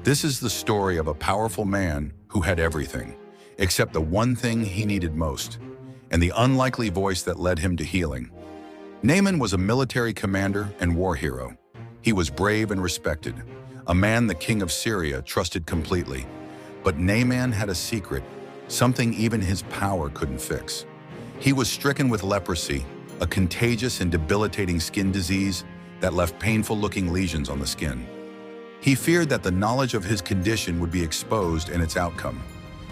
This is the story of a powerful man who had everything, except the one thing he needed most, and the unlikely voice that led him to healing. Naaman was a military commander and war hero. He was brave and respected, a man the king of Syria trusted completely. But Naaman had a secret, something even his power couldn't fix. He was stricken with leprosy, a contagious and debilitating skin disease that left painful-looking lesions on the skin. He feared that the knowledge of his condition would be exposed and its outcome.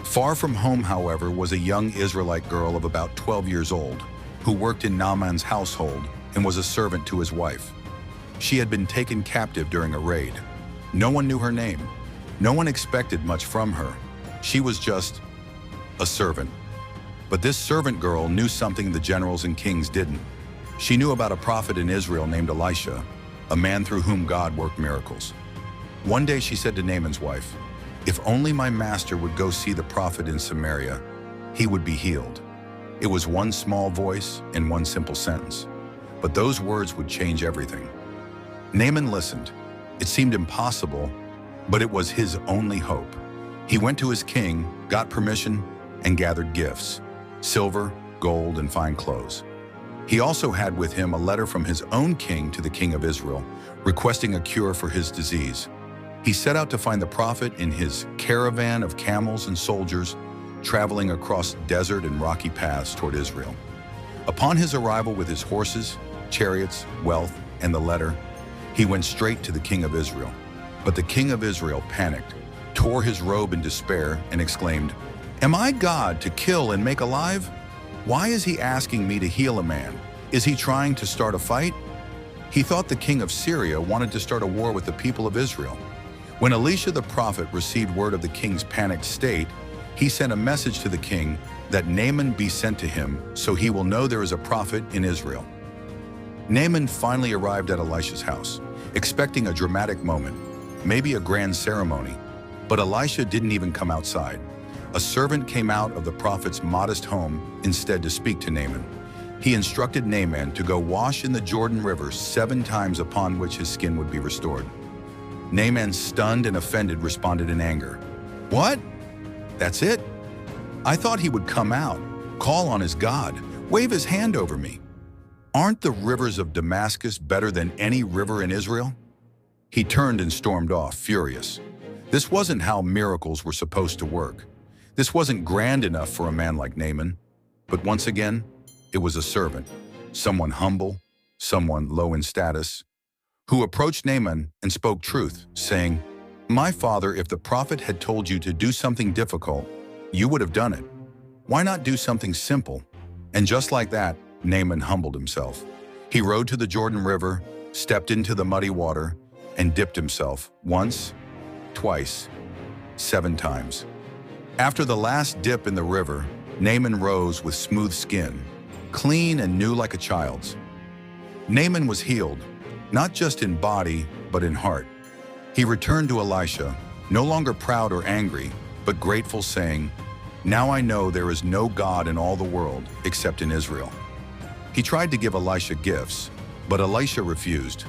Far from home, however, was a young Israelite girl of about 12 years old who worked in Naaman's household and was a servant to his wife. She had been taken captive during a raid. No one knew her name. No one expected much from her. She was just a servant. But this servant girl knew something the generals and kings didn't. She knew about a prophet in Israel named Elisha, a man through whom God worked miracles. One day she said to Naaman's wife, "If only my master would go see the prophet in Samaria, he would be healed." It was one small voice and one simple sentence, but those words would change everything. Naaman listened. It seemed impossible, but it was his only hope. He went to his king, got permission, and gathered gifts: silver, gold, and fine clothes. He also had with him a letter from his own king to the king of Israel, requesting a cure for his disease. He set out to find the prophet in his caravan of camels and soldiers, traveling across desert and rocky paths toward Israel. Upon his arrival with his horses, chariots, wealth, and the letter, he went straight to the king of Israel. But the king of Israel panicked, tore his robe in despair, and exclaimed, "Am I God to kill and make alive? Why is he asking me to heal a man? Is he trying to start a fight?" He thought the king of Syria wanted to start a war with the people of Israel. When Elisha the prophet received word of the king's panicked state, he sent a message to the king that Naaman be sent to him so he will know there is a prophet in Israel. Naaman finally arrived at Elisha's house, expecting a dramatic moment, maybe a grand ceremony. But Elisha didn't even come outside. A servant came out of the prophet's modest home instead to speak to Naaman. He instructed Naaman to go wash in the Jordan River 7 times, upon which his skin would be restored. Naaman, stunned and offended, responded in anger, "What? That's it? I thought he would come out, call on his God, wave his hand over me. Aren't the rivers of Damascus better than any river in Israel?" He turned and stormed off, furious. This wasn't how miracles were supposed to work. This wasn't grand enough for a man like Naaman. But once again, it was a servant, someone humble, someone low in status, who approached Naaman and spoke truth, saying, "My father, if the prophet had told you to do something difficult, you would have done it. Why not do something simple?" And just like that, Naaman humbled himself. He rode to the Jordan River, stepped into the muddy water, and dipped himself once, twice, 7 times. After the last dip in the river, Naaman rose with smooth skin, clean and new like a child's. Naaman was healed, not just in body, but in heart. He returned to Elisha, no longer proud or angry, but grateful, saying, "Now I know there is no God in all the world except in Israel." He tried to give Elisha gifts, but Elisha refused.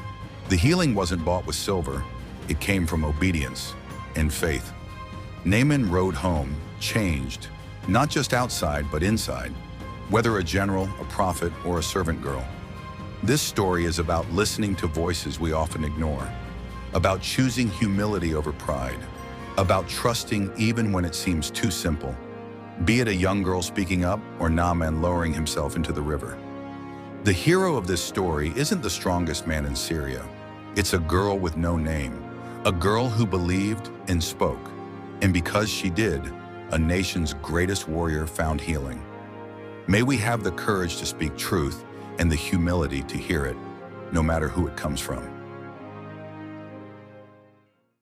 The healing wasn't bought with silver. It came from obedience and faith. Naaman rode home, changed, not just outside, but inside, whether a general, a prophet, or a servant girl. This story is about listening to voices we often ignore, about choosing humility over pride, about trusting even when it seems too simple, be it a young girl speaking up or Naaman lowering himself into the river. The hero of this story isn't the strongest man in Syria. It's a girl with no name, a girl who believed and spoke. And because she did, a nation's greatest warrior found healing. May we have the courage to speak truth and the humility to hear it, no matter who it comes from.